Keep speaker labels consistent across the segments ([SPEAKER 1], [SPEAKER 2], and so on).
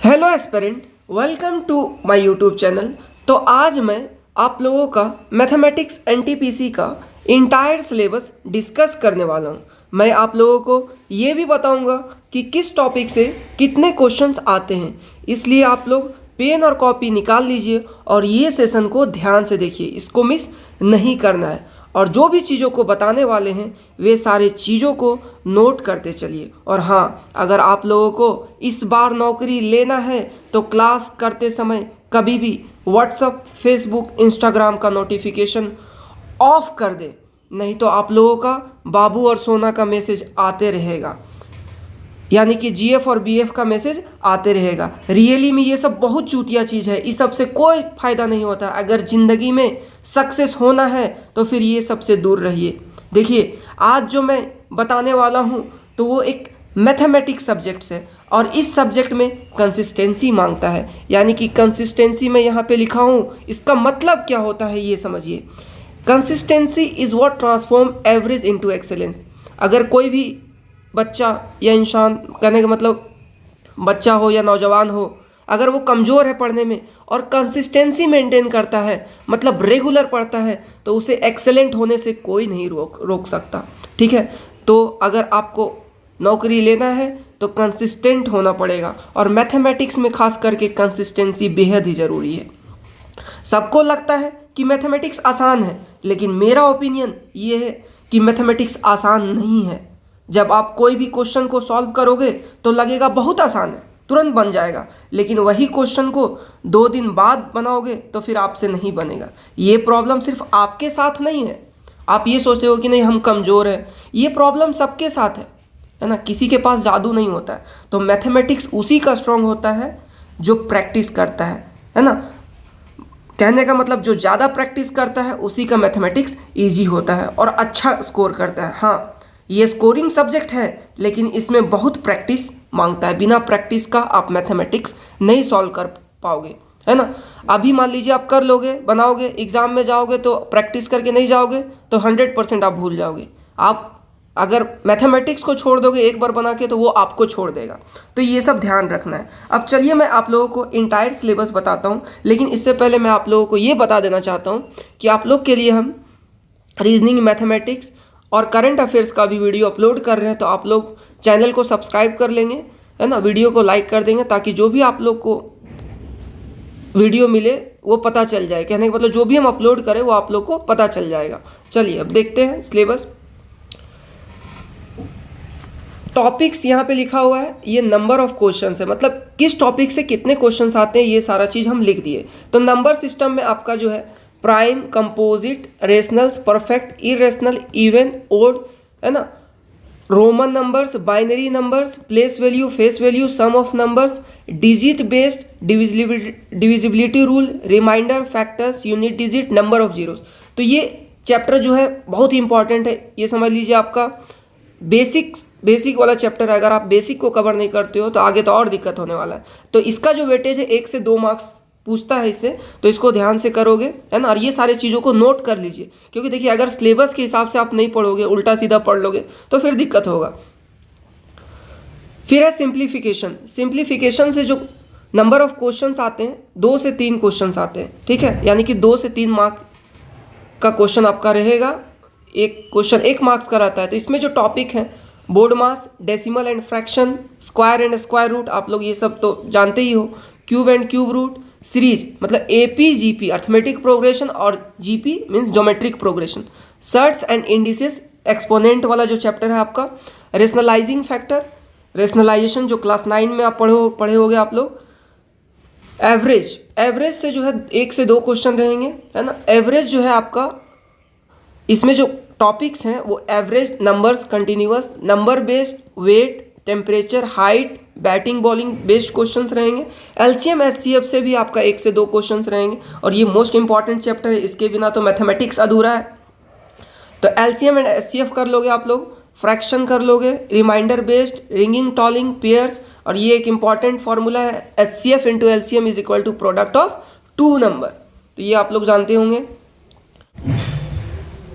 [SPEAKER 1] Hello aspirant, welcome to my YouTube channel. तो आज मैं आप लोगों का मैथमेटिक्स एनटीपीसी का इंटायर सिलेबस डिस्कस करने वाला हूँ। मैं आप लोगों को ये भी बताऊँगा कि किस टॉपिक से कितने क्वेश्चंस आते हैं, इसलिए आप लोग पेन और कॉपी निकाल लीजिए और ये सेशन को ध्यान से देखिए, इसको मिस नहीं करना है। और जो भी चीज़ों को बताने वाले हैं वे सारे चीज़ों को नोट करते चलिए। और हाँ, अगर आप लोगों को इस बार नौकरी लेना है तो क्लास करते समय कभी भी व्हाट्सएप, फेसबुक, इंस्टाग्राम का नोटिफिकेशन ऑफ कर दे, नहीं तो आप लोगों का बाबू और सोना का मैसेज आते रहेगा, यानी कि जीएफ और बीएफ का मैसेज आते रहेगा। रियली में ये सब बहुत चूतिया चीज़ है, इस सब से कोई फ़ायदा नहीं होता। अगर ज़िंदगी में सक्सेस होना है तो फिर ये सब से दूर रहिए। देखिए, आज जो मैं बताने वाला हूँ तो वो एक मैथमेटिक्स सब्जेक्ट है और इस सब्जेक्ट में कंसिस्टेंसी मांगता है, यानी कि कंसिस्टेंसी में यहाँ पे लिखा हूँ, इसका मतलब क्या होता है ये समझिए। Consistency is what transform average into excellence. अगर कोई भी बच्चा या इंसान, कहने का मतलब बच्चा हो या नौजवान हो, अगर वो कमज़ोर है पढ़ने में और कंसिस्टेंसी मेंटेन करता है, मतलब रेगुलर पढ़ता है, तो उसे एक्सेलेंट होने से कोई नहीं रोक सकता। ठीक है, तो अगर आपको नौकरी लेना है तो कंसिस्टेंट होना पड़ेगा और मैथमेटिक्स में खास करके कंसिस्टेंसी बेहद ही ज़रूरी है। सबको लगता है कि मैथमेटिक्स आसान है, लेकिन मेरा ओपिनियन ये है कि मैथमेटिक्स आसान नहीं है। जब आप कोई भी क्वेश्चन को सॉल्व करोगे तो लगेगा बहुत आसान है, तुरंत बन जाएगा, लेकिन वही क्वेश्चन को 2 दिन बाद बनाओगे तो फिर आपसे नहीं बनेगा। ये प्रॉब्लम सिर्फ आपके साथ नहीं है। आप ये सोचते हो कि नहीं हम कमज़ोर हैं, ये प्रॉब्लम सबके साथ है ना, किसी के पास जादू नहीं होता है। तो मैथमेटिक्स उसी का स्ट्रॉन्ग होता है जो प्रैक्टिस करता है ना। कहने का मतलब जो ज़्यादा प्रैक्टिस करता है उसी का मैथमेटिक्स ईजी होता है और अच्छा स्कोर करता है। हाँ, ये स्कोरिंग सब्जेक्ट है, लेकिन इसमें बहुत प्रैक्टिस मांगता है। बिना प्रैक्टिस का आप मैथमेटिक्स नहीं सॉल्व कर पाओगे, है ना। अभी मान लीजिए आप कर लोगे, बनाओगे, एग्ज़ाम में जाओगे तो प्रैक्टिस करके नहीं जाओगे तो 100% आप भूल जाओगे। आप अगर मैथमेटिक्स को छोड़ दोगे एक बार बना के तो वो आपको छोड़ देगा। तो ये सब ध्यान रखना है। अब चलिए मैं आप लोगों को इंटायर सिलेबस बताता हूँ, लेकिन इससे पहले मैं आप लोगों को ये बता देना चाहता हूँ कि आप लोग के लिए हम रीजनिंग, मैथमेटिक्स और करंट अफेयर्स का भी वीडियो अपलोड कर रहे हैं। तो आप लोग चैनल को सब्सक्राइब कर लेंगे, है ना, वीडियो को लाइक कर देंगे, ताकि जो भी आप लोग को वीडियो मिले वो पता चल जाए। कहने का मतलब जो भी हम अपलोड करें वो आप लोग को पता चल जाएगा। चलिए अब देखते हैं सिलेबस। टॉपिक्स यहाँ पे लिखा हुआ है, ये नंबर ऑफ क्वेश्चंस है, मतलब किस टॉपिक से कितने क्वेश्चंस आते हैं ये सारा चीज़ हम लिख दिए। तो नंबर सिस्टम में आपका जो है prime, composite, rationals, perfect, irrational, even, odd, है ना, Roman numbers, binary numbers, place value, face value, sum of numbers, digit based, divisibility rule, reminder, factors, unit digit, number of zeros. तो ये chapter जो है बहुत ही इंपॉर्टेंट है। ये समझ लीजिए आपका बेसिक वाला चैप्टर है। अगर आप बेसिक को कवर नहीं करते हो तो आगे तो और दिक्कत होने वाला है। तो इसका जो वेटेज है 1 से 2 मार्क्स पूछता है इससे, तो इसको ध्यान से करोगे, है ना। और ये सारी चीज़ों को नोट कर लीजिए, क्योंकि देखिए अगर सिलेबस के हिसाब से आप नहीं पढ़ोगे, उल्टा सीधा पढ़ लोगे तो फिर दिक्कत होगा। फिर है सिंप्लीफिकेशन। सिंप्लीफिकेशन से जो नंबर ऑफ क्वेश्चंस आते हैं 2 से 3 क्वेश्चंस आते हैं, ठीक है, यानी कि 2 से 3 मार्क का क्वेश्चन आपका रहेगा। एक क्वेश्चन 1 मार्क्स का रहता है। तो इसमें जो टॉपिक है BODMAS, decimal and fraction, square and square root, आप लोग ये सब तो जानते ही हो, cube and cube root, series मतलब एपी जीपी अर्थमेटिक प्रोग्रेशन और GP means geometric progression, surds and indices, exponent वाला जो चैप्टर है आपका, रेशनलाइजिंग फैक्टर, रेशनलाइजेशन जो क्लास 9 में आप पढ़े होगे आप लोग, एवरेज से जो है 1 से 2 क्वेश्चन रहेंगे, है ना। एवरेज जो है आपका, इसमें जो टॉपिक्स हैं वो average, numbers, continuous, number based, weight, temperature, height, batting bowling based questions रहेंगे। एलसीएम एचसीएफ से भी आपका 1 से 2 क्वेश्चंस रहेंगे और ये मोस्ट इंपॉर्टेंट चैप्टर है, इसके बिना तो मैथमेटिक्स अधूरा है। तो एलसीएम एंड एचसीएफ कर लोगे आप लोग, फ्रैक्शन कर लोगे, remainder based, ringing, tolling, pairs, और ये एक इंपॉर्टेंट फॉर्मूला है, HCF into LCM is equal to product of 2 number. तो ये आप लोग जानते होंगे।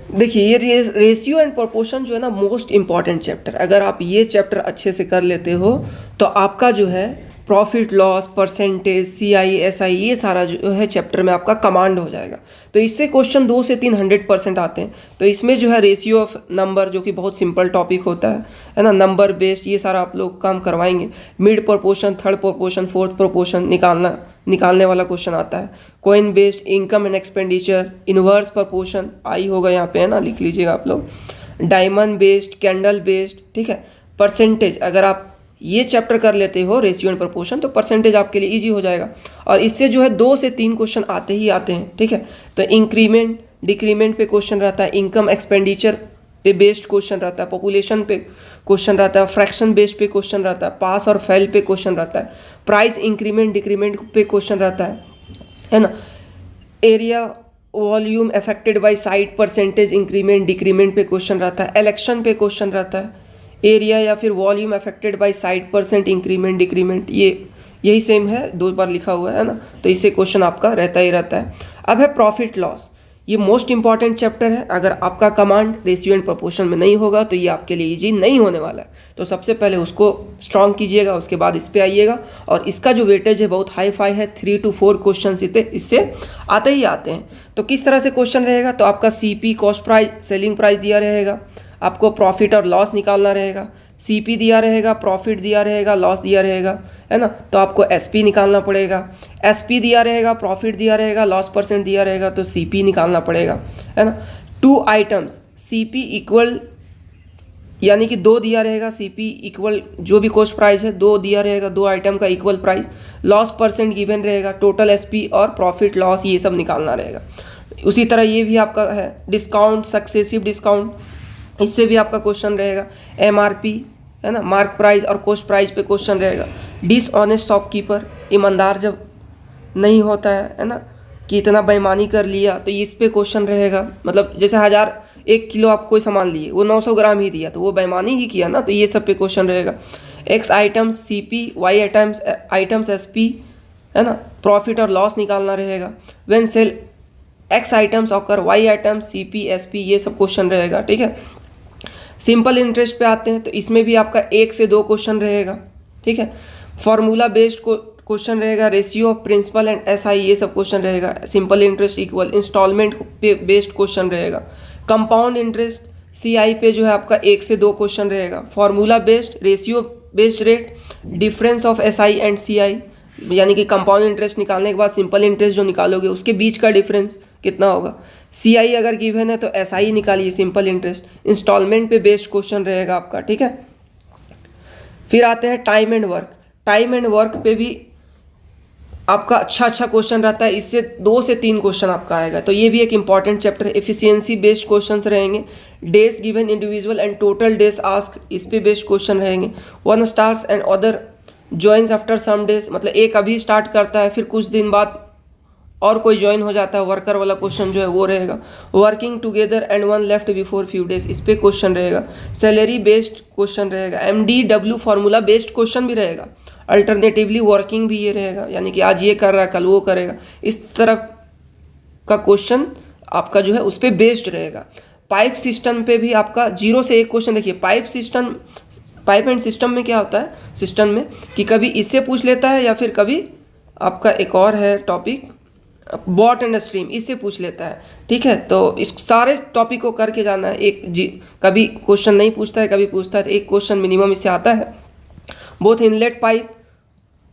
[SPEAKER 1] देखिए ये रेशियो एंड प्रोपोर्शन जो है ना, मोस्ट इंपॉर्टेंट चैप्टर। अगर आप ये चैप्टर अच्छे से कर लेते हो तो आपका जो है profit loss, percentage, CI SI, ये सारा जो है चैप्टर में आपका कमांड हो जाएगा। तो इससे क्वेश्चन 2 से 3 100% आते हैं। तो इसमें जो है रेशियो ऑफ नंबर, जो कि बहुत सिंपल टॉपिक होता है ना, नंबर बेस्ड, ये सारा आप लोग काम करवाएंगे। Mid proportion, third proportion, fourth proportion निकालने वाला क्वेश्चन आता है। Coin based, income and expenditure, inverse proportion, आई होगा यहाँ पे, है ना, लिख लीजिएगा आप लोग। डायमंड बेस्ड, कैंडल बेस्ड, ठीक है। परसेंटेज, अगर आप ये चैप्टर कर लेते हो रेशियो एंड प्रोपोर्शन, तो परसेंटेज आपके लिए इजी हो जाएगा। और इससे जो है 2 से 3 क्वेश्चन आते ही आते हैं, ठीक है। तो इंक्रीमेंट डिक्रीमेंट पे क्वेश्चन रहता है, इनकम एक्सपेंडिचर पे बेस्ड क्वेश्चन रहता है, पॉपुलेशन पे क्वेश्चन रहता है, फ्रैक्शन बेस्ड पे क्वेश्चन रहता है, पास और फेल पे क्वेश्चन रहता है, प्राइस इंक्रीमेंट डिक्रीमेंट पे क्वेश्चन रहता है ना। Area volume affected by site, percentage increment decrement पे क्वेश्चन रहता है, इलेक्शन पे क्वेश्चन रहता है। एरिया या फिर volume affected by site, percent increment decrement, यही सेम है, 2 बार लिखा हुआ है ना। तो इससे क्वेश्चन आपका रहता ही रहता है। अब है प्रॉफिट लॉस, ये मोस्ट इंपॉर्टेंट चैप्टर है। अगर आपका कमांड रेशियो एंड प्रोपोर्शन में नहीं होगा तो ये आपके लिए इजी नहीं होने वाला है। तो सबसे पहले उसको स्ट्रॉन्ग कीजिएगा, उसके बाद इस पे आइएगा। और इसका जो वेटेज है बहुत हाई फाई है, 3 to 4 क्वेश्चन इससे आते ही आते हैं। तो किस तरह से क्वेश्चन रहेगा, तो आपका CP cost price, selling price दिया रहेगा, आपको प्रॉफिट और लॉस निकालना रहेगा। CP दिया रहेगा, प्रॉफिट दिया रहेगा, लॉस दिया रहेगा, है ना। तो आपको SP निकालना पड़ेगा। SP दिया रहेगा, प्रॉफिट दिया रहेगा, लॉस परसेंट दिया रहेगा, तो CP निकालना पड़ेगा, है ना। 2 आइटम्स, CP इक्वल, यानी कि 2 दिया रहेगा, CP इक्वल जो भी कॉस्ट प्राइस है 2 दिया रहेगा, 2 आइटम का equal price, loss percent given रहेगा, टोटल SP और प्रॉफिट लॉस ये सब निकालना रहेगा। उसी तरह ये भी आपका है डिस्काउंट, सक्सेसिव डिस्काउंट, इससे भी आपका क्वेश्चन रहेगा। MRP, है ना, मार्क प्राइस और कॉस्ट प्राइस पे क्वेश्चन रहेगा। डिसऑनेस्ट शॉपकीपर, ईमानदार जब नहीं होता है ना, कि इतना बेईमानी कर लिया, तो इस पे क्वेश्चन रहेगा। मतलब जैसे 1 किलो आप कोई सामान लिए, वो 900 ग्राम ही दिया, तो वो बेईमानी ही किया ना, तो ये सब पे क्वेश्चन रहेगा। X items CP, Y items SP, है ना, प्रॉफिट और लॉस निकालना रहेगा। When sell X items occur, Y items CP SP, ये सब क्वेश्चन रहेगा, ठीक है। सिंपल इंटरेस्ट पे आते हैं, तो इसमें भी आपका 1 से 2 क्वेश्चन रहेगा, ठीक है। फॉर्मूला बेस्ड क्वेश्चन रहेगा, ratio of principal and SI, ये सब क्वेश्चन रहेगा। सिंपल इंटरेस्ट इक्वल, इंस्टॉलमेंट पे बेस्ड क्वेश्चन रहेगा। कंपाउंड इंटरेस्ट CI पे जो है आपका 1 से 2 क्वेश्चन रहेगा। Formula based, ratio based rate, difference of SI and CI, यानी कि कंपाउंड इंटरेस्ट निकालने के बाद सिंपल इंटरेस्ट जो निकालोगे उसके बीच का डिफरेंस कितना होगा। CI अगर गिवन है तो SI निकालिए, सिंपल इंटरेस्ट। इंस्टॉलमेंट पे बेस्ड क्वेश्चन रहेगा आपका, ठीक है। फिर आते हैं time and work. Time and work पे भी आपका अच्छा क्वेश्चन रहता है, इससे 2 से 3 क्वेश्चन आपका आएगा। तो ये भी एक इंपॉर्टेंट चैप्टर है। एफिशिएंसी बेस्ड क्वेश्चंस रहेंगे। Days given individual and total days ask, इस पे बेस्ड क्वेश्चन रहेंगे। 1 starts and other joins after some days, मतलब एक अभी स्टार्ट करता है, फिर कुछ दिन बाद और कोई ज्वाइन हो जाता है, वर्कर वाला क्वेश्चन जो है वो रहेगा। Working together and 1 left before few days, इस पे क्वेश्चन रहेगा। सैलरी बेस्ड क्वेश्चन रहेगा। MDW फार्मूला बेस्ड क्वेश्चन भी रहेगा। अल्टरनेटिवली वर्किंग भी ये रहेगा, यानी कि आज ये कर रहा है कल वो करेगा, इस तरह का क्वेश्चन आपका जो है उस पर बेस्ड रहेगा। पाइप सिस्टम पे भी आपका 0 से 1 क्वेश्चन। देखिए पाइप एंड सिस्टम में क्या होता है, सिस्टम में कि कभी इससे पूछ लेता है, या फिर कभी आपका एक और है टॉपिक बॉट एंड स्ट्रीम, इससे पूछ लेता है, ठीक है। तो इस सारे टॉपिक को करके जाना है। कभी क्वेश्चन नहीं पूछता है, कभी पूछता है, तो 1 क्वेश्चन मिनिमम इससे आता है। Both inlet pipe,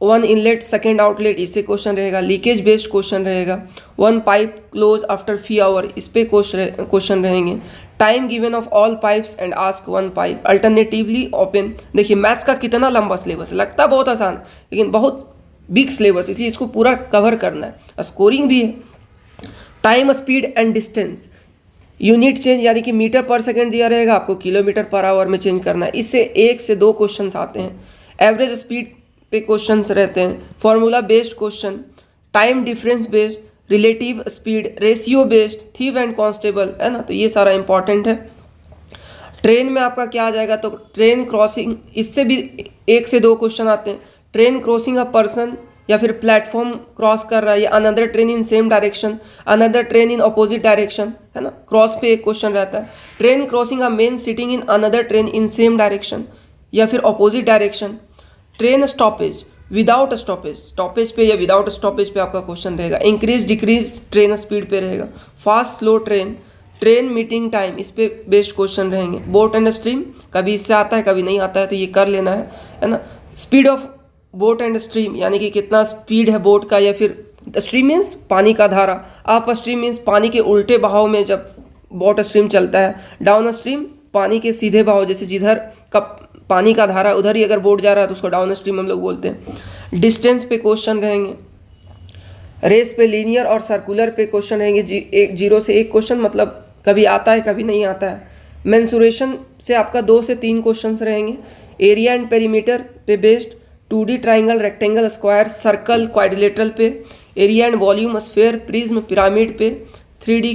[SPEAKER 1] 1 inlet second outlet, इससे क्वेश्चन रहेगा। लीकेज बेस्ड क्वेश्चन रहेगा। 1 pipe close after few hour, इस पे क्वेश्चन रहेंगे। Time given of all pipes and ask 1 pipe, alternatively open. देखिए मैथ्स का कितना लंबा सिलेबस, लगता बहुत आसान, लेकिन बहुत बिग सिलेबस, इसलिए इसको पूरा कवर करना है। स्कोरिंग भी है। Time, speed and distance, unit change, यानी कि मीटर पर सेकंड दिया रहेगा, आपको किलोमीटर पर आवर में चेंज करना है। इससे 1 से 2 क्वेश्चंस आते हैं। एवरेज स्पीड पे क्वेश्चंस रहते हैं। Formula based question, time difference based, relative speed, ratio based, thief and constable, है ना। तो ये सारा इंपॉर्टेंट है। ट्रेन में आपका क्या आ जाएगा, तो ट्रेन क्रॉसिंग, इससे भी 1 से 2 क्वेश्चन आते हैं। ट्रेन क्रॉसिंग अ पर्सन, या फिर प्लेटफॉर्म क्रॉस कर रहा है, या another train in same direction, another train in opposite direction, है ना। क्रॉस पे 1 क्वेश्चन रहता है। Train crossing a main sitting in another train in same direction, या फिर opposite direction. Train stoppage, without stoppage, stoppage पे या विदाउट स्टॉपेज पे आपका क्वेश्चन रहेगा। इंक्रीज डिक्रीज ट्रेन स्पीड पे रहेगा। Fast slow train, train meeting time, इस पे बेस्ड क्वेश्चन रहेंगे। बोट एंड स्ट्रीम, कभी इससे आता है कभी नहीं आता है, तो ये कर लेना है ना। Speed of boat and stream, यानी कि कितना स्पीड है बोट का, या फिर स्ट्रीम मीन्स पानी का धारा, अप स्ट्रीम मीन्स पानी के उल्टे बहाव में जब बोट स्ट्रीम चलता है, डाउन स्ट्रीम पानी के सीधे बहाव, जैसे जिधर का पानी का धारा उधर ही अगर बोट जा रहा है तो उसको डाउन स्ट्रीम हम लोग बोलते हैं। डिस्टेंस पे क्वेश्चन रहेंगे। रेस पे लीनियर और सर्कुलर पे क्वेश्चन रहेंगे। 0 से 1 क्वेश्चन, मतलब कभी आता है कभी नहीं आता है। मेंसुरेशन से आपका 2 से 3 क्वेश्चंस रहेंगे। एरिया एंड पेरीमीटर पे based, 2D triangle, rectangle, square, circle, quadrilateral पे, area and volume, sphere, prism, pyramid पे, 3D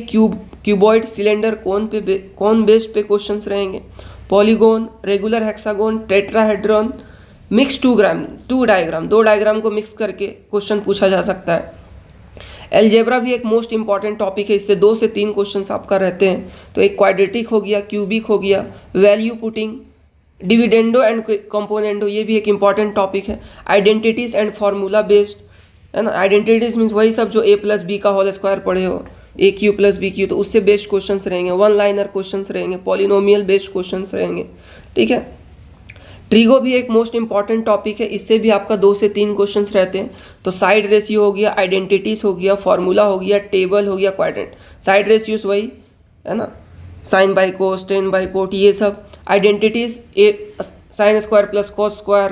[SPEAKER 1] cuboid, cylinder, cone based पे क्वेश्चंस रहेंगे। Polygon, regular hexagon, tetrahedron, mix 2 diagram, 2 diagram को मिक्स करके question पूछा जा सकता है। एलजेब्रा भी एक मोस्ट इंपॉर्टेंट टॉपिक है, इससे 2 से 3 क्वेश्चंस आपका रहते हैं। तो एक क्वाड्रेटिक हो गया, क्यूबिक हो गया, value putting, dividendo and componendo, ये भी एक इंपॉर्टेंट टॉपिक है। आइडेंटिटीज एंड फार्मूला बेस्ड, है ना। आइडेंटिटीज मीन्स वही सब जो a+b का होल स्क्वायर पढ़े हो, AQ + BQ, तो उससे बेस्ड क्वेश्चंस रहेंगे। 1 लाइनर क्वेश्चंस रहेंगे। पॉलिनोमियल बेस्ड क्वेश्चंस रहेंगे, ठीक है। ट्रिगो भी एक मोस्ट इंपॉर्टेंट टॉपिक है, इससे भी आपका 2 से 3 क्वेश्चंस रहते हैं। तो साइड रेशियो हो गया, आइडेंटिटीज हो गया, फॉर्मूला हो गया, टेबल हो गया, क्वाड्रेंट। साइड रेशियोस वही है ना, sine by cos, tan by cot, ये सब। Identities sin square plus cos square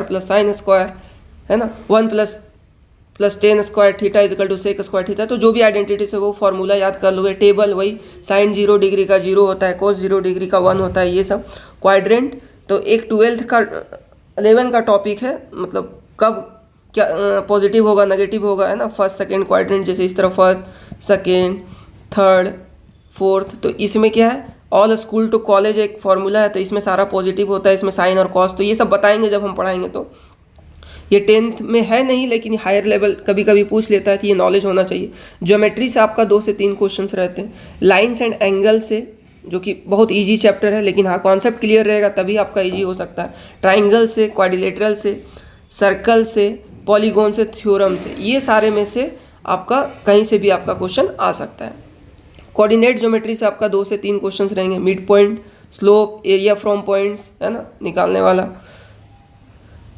[SPEAKER 1] plus sine square, है ना। 1 plus tan square theta is equal to sec square theta. तो जो भी आइडेंटिटीज है वो फॉर्मूला याद कर लोगे। टेबल वही, साइन 0 डिग्री का 0 होता है, कोस 0 डिग्री का 1 होता है, ये सब। क्वाड्रेंट तो एक 12th का 11 का टॉपिक है, मतलब कब क्या पॉजिटिव होगा नेगेटिव होगा, है ना। फर्स्ट सेकेंड क्वाड्रेंट, जैसे इस तरह फर्स्ट सेकेंड थर्ड फोर्थ। तो इसमें क्या है, ऑल स्कूल टू कॉलेज एक फॉर्मूला है, तो इसमें सारा पॉजिटिव होता है, इसमें साइन और कॉस। तो ये सब बताएंगे जब हम पढ़ाएंगे। तो ये 10th में है नहीं, लेकिन हायर लेवल कभी कभी पूछ लेता है, तो ये नॉलेज होना चाहिए। ज्योमेट्री से आपका 2 से 3 क्वेश्चंस रहते हैं। लाइन्स एंड एंगल से, जो कि बहुत इजी चैप्टर है, लेकिन हाँ कॉन्सेप्ट क्लियर रहेगा तभी आपका इजी हो सकता है। ट्राइंगल से, क्वाड्रिलेटरल से, सर्कल से, पॉलीगॉन से, थ्योरम से, ये सारे में से आपका कहीं से भी आपका क्वेश्चन आ सकता है। कोऑर्डिनेट ज्योमेट्री से आपका 2 से 3 क्वेश्चंस रहेंगे। Mid point, slope, area from points, है ना, निकालने वाला।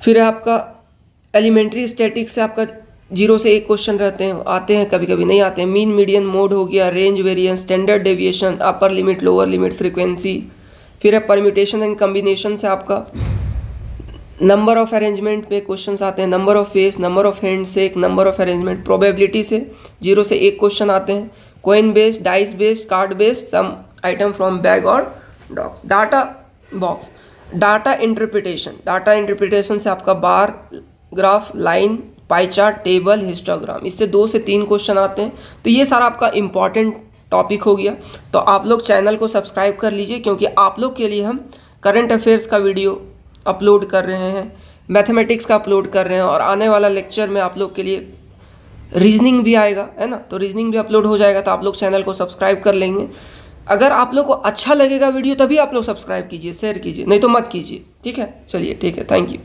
[SPEAKER 1] फिर आपका एलिमेंट्री स्टैटिक्स से आपका 0 से 1 क्वेश्चन रहते हैं, आते हैं कभी कभी नहीं आते हैं। मीन मीडियन मोड हो गया, range variance, standard deviation, upper limit lower limit, frequency. फिर है परम्यूटेशन एंड कम्बिनेशन से आपका नंबर ऑफ अरेंजमेंट पे क्वेश्चंस आते हैं। Number of face, number of hand shake, number of arrangement. Probability से 0 से 1 क्वेश्चन आते हैं। Coin based, dice based, card based, some item from bag और डॉक्स। डाटा बॉक्स, डाटा इंटरप्रिटेशन से आपका bar graph, line, pie chart, table, histogram, इससे 2 से 3 क्वेश्चन आते हैं। तो ये सारा आपका इंपॉर्टेंट टॉपिक हो गया। तो आप लोग चैनल को सब्सक्राइब कर लीजिए, क्योंकि आप लोग के लिए हम करंट अफेयर्स का वीडियो अपलोड कर रहे हैं, मैथमेटिक्स का अपलोड कर रहे हैं, और आने वाला लेक्चर में आप लोग के लिए रीजनिंग भी आएगा, है ना। तो रीजनिंग भी अपलोड हो जाएगा, तो आप लोग चैनल को सब्सक्राइब कर लेंगे। अगर आप लोग को अच्छा लगेगा वीडियो तभी आप लोग सब्सक्राइब कीजिए, शेयर कीजिए, नहीं तो मत कीजिए, ठीक है। चलिए, ठीक है, थैंक यू।